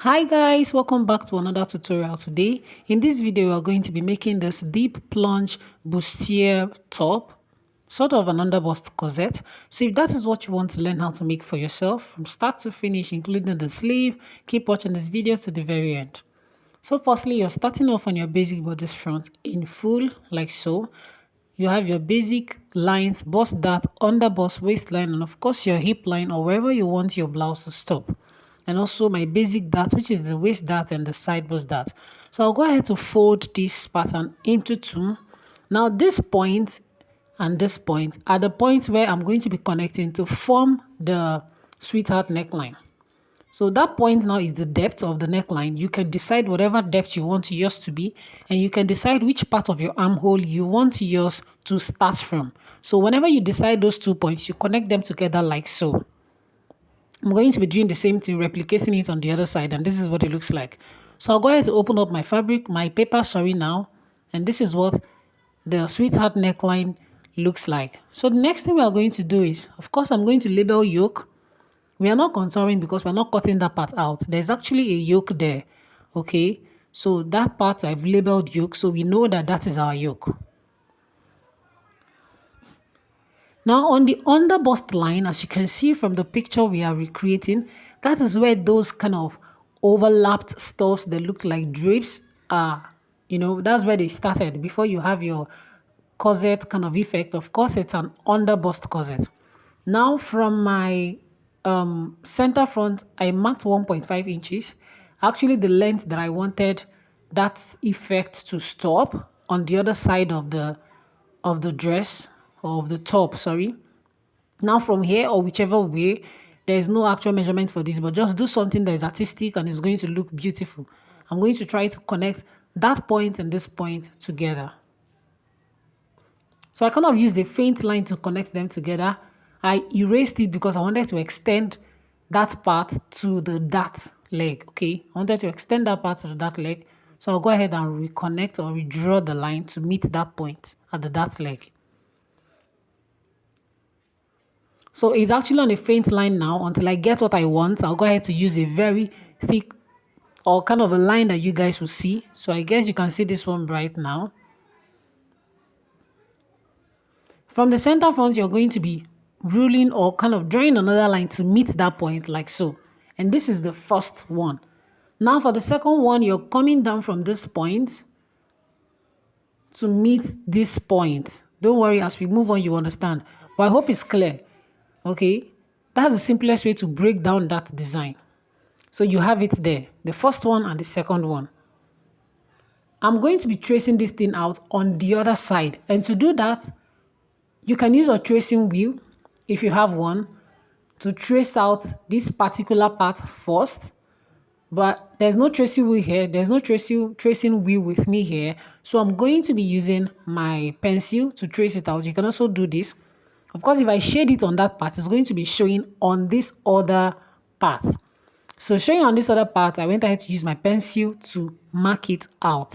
Hi guys, welcome back to another tutorial. Today in this video we are going to be making this deep plunge bustier top, sort of an underbust corset. So if that is what you want to learn how to make for yourself from start to finish, including the sleeve, keep watching this video to the very end. So firstly, you're starting off on your basic bodice front in full, like so. You have your basic lines, bust dart, underbust, waistline, and of course your hip line or wherever you want your blouse to stop. And also my basic dart, which is the waist dart and the side bust dart. So I'll go ahead to fold this pattern into two. Now this point and this point are the points where I'm going to be connecting to form the sweetheart neckline. So that point now is the depth of the neckline. You can decide whatever depth you want yours to be, and you can decide which part of your armhole you want yours to start from. So whenever you decide those 2 points, you connect them together like so. I'm going to be doing the same thing, replicating it on the other side, and this is what it looks like. So I'll go ahead to open up my fabric, my paper, sorry now, and this is what the sweetheart neckline looks like. So the next thing we are going to do is, of course, I'm going to label yoke. We are not contouring because we're not cutting that part out. There's actually a yoke there, okay? So that part I've labeled yoke, so we know that that is our yoke. Now on the underbust line, as you can see from the picture we are recreating, that is where those kind of overlapped stuffs that look like drapes are, that's where they started before you have your corset kind of effect. Of course, it's an underbust corset. Now from my center front, I marked 1.5 inches. Actually, the length that I wanted that effect to stop on the other side of the dress, or of the top, sorry. Now from here or whichever way, there is no actual measurement for this, but just do something that is artistic and is going to look beautiful. I'm going to try to connect that point and this point together. So I kind of used a faint line to connect them together. I erased it because I wanted to extend that part to the dart leg, okay? I wanted to extend that part to the dart leg. So I'll go ahead and reconnect or redraw the line to meet that point at the dart leg. So it's actually on a faint line now. Until I get what I want, I'll go ahead to use a very thick or kind of a line that you guys will see. So I guess you can see this one right now. From the center front, you're going to be ruling or kind of drawing another line to meet that point like so. And this is the first one. Now for the second one, you're coming down from this point to meet this point. Don't worry, as we move on, you understand. But I hope it's clear. Okay, that's the simplest way to break down that design. So you have it there, the first one and the second one. I'm going to be tracing this thing out on the other side. And to do that, you can use a tracing wheel, if you have one, to trace out this particular part first. But there's no tracing wheel here. There's no tracing wheel with me here. So I'm going to be using my pencil to trace it out. You can also do this. Of course, if I shade it on that part, it's going to be showing on this other part. So showing on this other part, I went ahead to use my pencil to mark it out.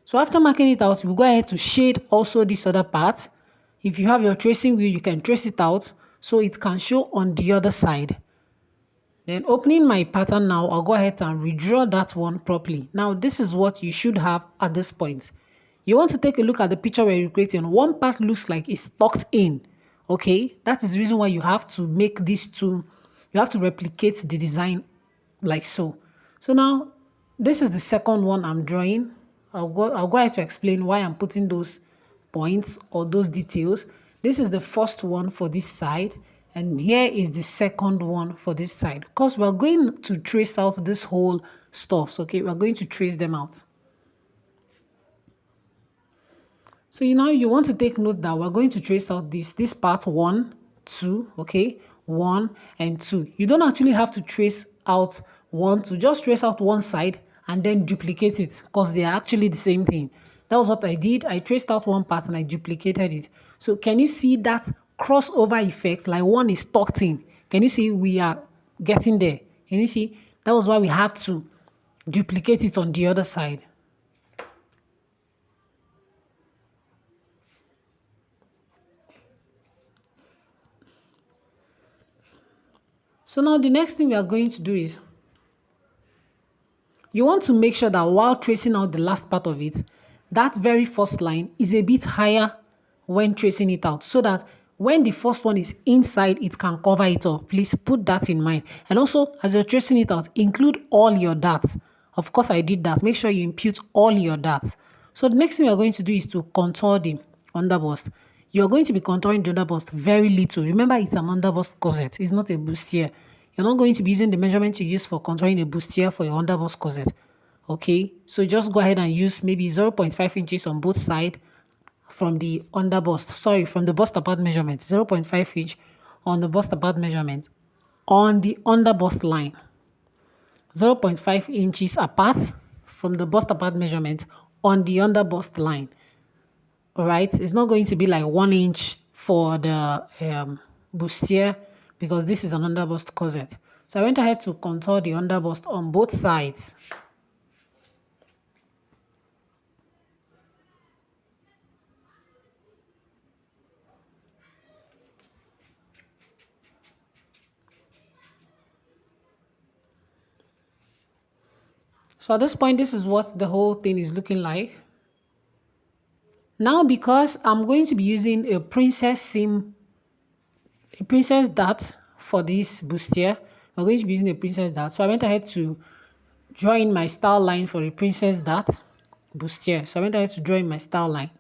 So after marking it out, we'll go ahead to shade also this other part. If you have your tracing wheel, you can trace it out so it can show on the other side. Then opening my pattern now, I'll go ahead and redraw that one properly. Now this is what you should have at this point. You want to take a look at the picture we're recreating. One part looks like it's tucked in. Okay, that is the reason why you have to make these two, you have to replicate the design like so. So now this is the second one I'm drawing. I'll go ahead to explain why I'm putting those points or those details. This is the first one for this side, and here is the second one for this side, because we're going to trace out this whole stuff. Okay, we're going to trace them out. So you want to take note that we're going to trace out this part 1, 2, okay, 1 and 2. You don't actually have to trace out 1, 2, just trace out one side and then duplicate it, because they are actually the same thing. That was what I did. I traced out one part and I duplicated it. So can you see that crossover effect? Like one is tucked in. Can you see we are getting there? Can you see? That was why we had to duplicate it on the other side. So now the next thing we are going to do is you want to make sure that while tracing out the last part of it, that very first line is a bit higher when tracing it out so that when the first one is inside, it can cover it up. Please put that in mind. And also, as you're tracing it out, include all your darts. Of course, I did that. Make sure you impute all your darts. So the next thing we are going to do is to contour the underbust. You're going to be contouring the underbust very little. Remember, it's an underbust corset. It's not a bustier. You're not going to be using the measurement you use for contouring a bustier for your underbust corset. Okay, so just go ahead and use maybe 0.5 inches on both sides from the underbust. Sorry, from the bust apart measurement. 0.5 inch on the bust apart measurement on the underbust line. 0.5 inches apart from the bust apart measurement on the underbust line. All right, it's not going to be like 1 inch for the bustier because this is an underbust corset. So I went ahead to contour the underbust on both sides. So at this point, this is what the whole thing is looking like. Now, because I'm going to be using a princess dart for this bustier, I'm going to be using a princess dart. So I went ahead to draw in my style line for a princess dart bustier. So I went ahead to draw in my style line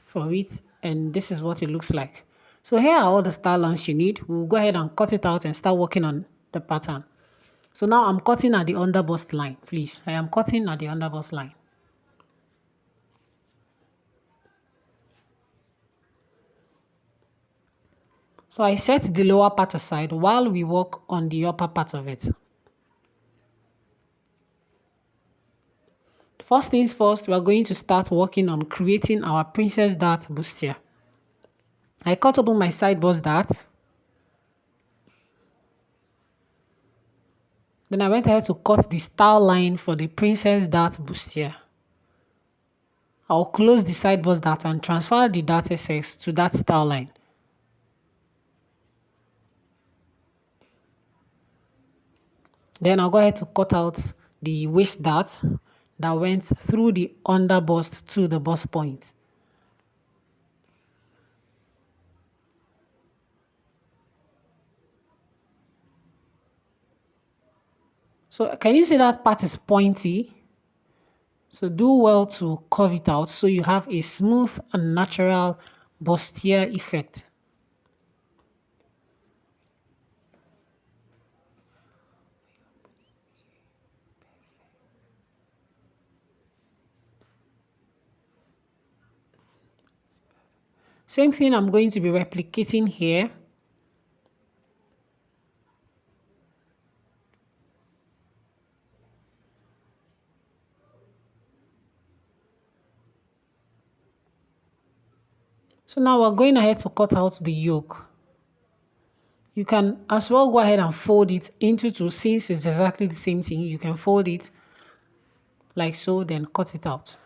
for it, and this is what it looks like. So here are all the style lines you need. We'll go ahead and cut it out and start working on the pattern. So now I'm cutting at the underbust line, please. I am cutting at the underbust line. So I set the lower part aside while we work on the upper part of it. First things first, we are going to start working on creating our princess dart bustier. I cut open my side bust dart. Then I went ahead to cut the style line for the princess dart bustier. I'll close the side bust dart and transfer the dart SS to that style line. Then I'll go ahead to cut out the waist dart that went through the underbust to the bust point. So can you see that part is pointy? So do well to curve it out so you have a smooth and natural bustier effect. Same thing I'm going to be replicating here. So now we're going ahead to cut out the yoke. You can as well go ahead and fold it into two since it's exactly the same thing. You can fold it like so, then cut it out.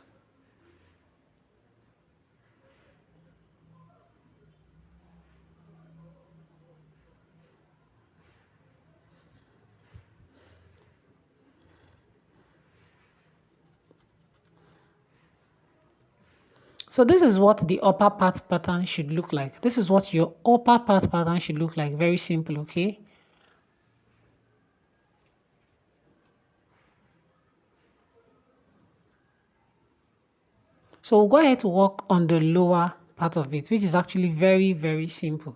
So this is what the upper part pattern should look like. This is what your upper part pattern should look like. Very simple, okay? So we'll go ahead to work on the lower part of it, which is actually very, very simple.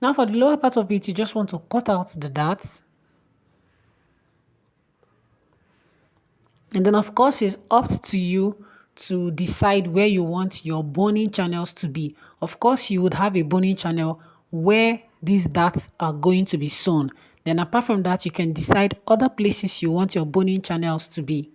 Now for the lower part of it, you just want to cut out the darts. And then of course, it's up to you to decide where you want your boning channels to be. Of course, you would have a boning channel where these darts are going to be sewn. Then apart from that, you can decide other places you want your boning channels to be.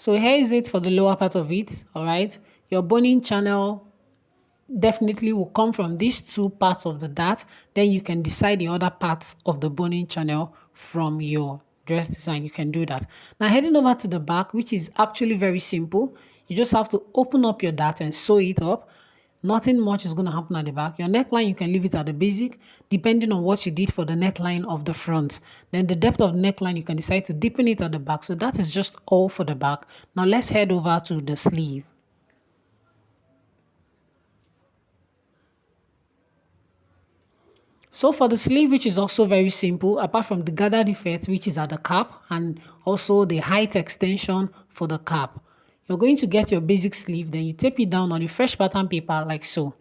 So here is it for the lower part of it, all right? Your boning channel definitely will come from these two parts of the dart. Then you can decide the other parts of the boning channel from your dress design. You can do that. Now heading over to the back, which is actually very simple. You just have to open up your dart and sew it up. Nothing much is going to happen at the back. Your neckline, you can leave it at the basic, depending on what you did for the neckline of the front. Then the depth of the neckline, you can decide to deepen it at the back. So that is just all for the back. Now let's head over to the sleeve. So for the sleeve, which is also very simple, apart from the gathered effect, which is at the cap, and also the height extension for the cap, you're going to get your basic sleeve, then you tape it down on the fresh pattern paper like so.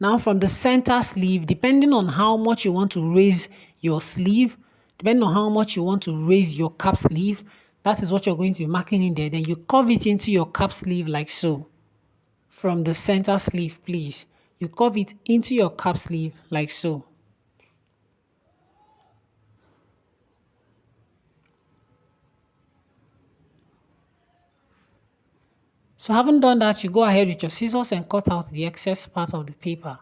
Now from the center sleeve, depending on how much you want to raise your sleeve, depending on how much you want to raise your cap sleeve, that is what you're going to be marking in there. Then you curve it into your cap sleeve like so. From the center sleeve, please. You curve it into your cap sleeve like so. So having done that, you go ahead with your scissors and cut out the excess part of the paper.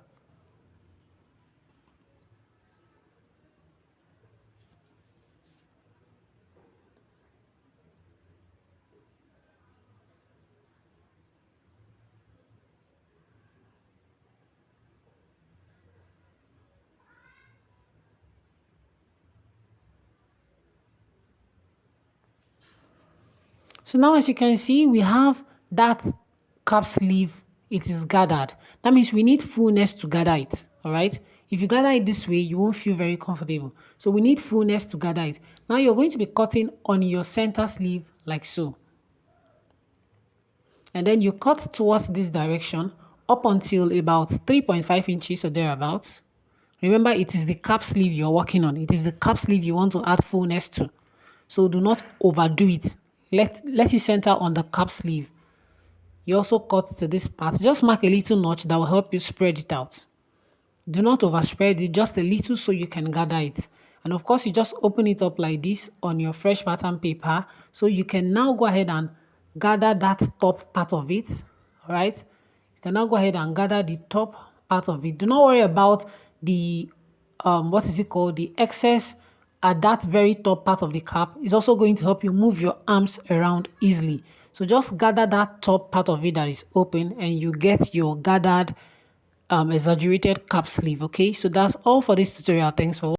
So now as you can see, we have that cap sleeve. It is gathered. That means we need fullness to gather it. All right. If you gather it this way, you won't feel very comfortable. So we need fullness to gather it. Now you're going to be cutting on your center sleeve like so. And then you cut towards this direction up until about 3.5 inches or thereabouts. Remember, it is the cap sleeve you're working on. It is the cap sleeve you want to add fullness to. So do not overdo it. Let it center on the cap sleeve. You also cut to this part. Just mark a little notch that will help you spread it out. Do not overspread it, just a little so you can gather it. And of course, you just open it up like this on your fresh pattern paper. So you can now go ahead and gather that top part of it. All right. You can now go ahead and gather the top part of it. Do not worry about the, what is it called? The excess at that very top part of the cap. Is also going to help you move your arms around easily. So just gather that top part of it that is open and you get your gathered exaggerated cap sleeve. Okay, so that's all for this tutorial. Thanks for watching.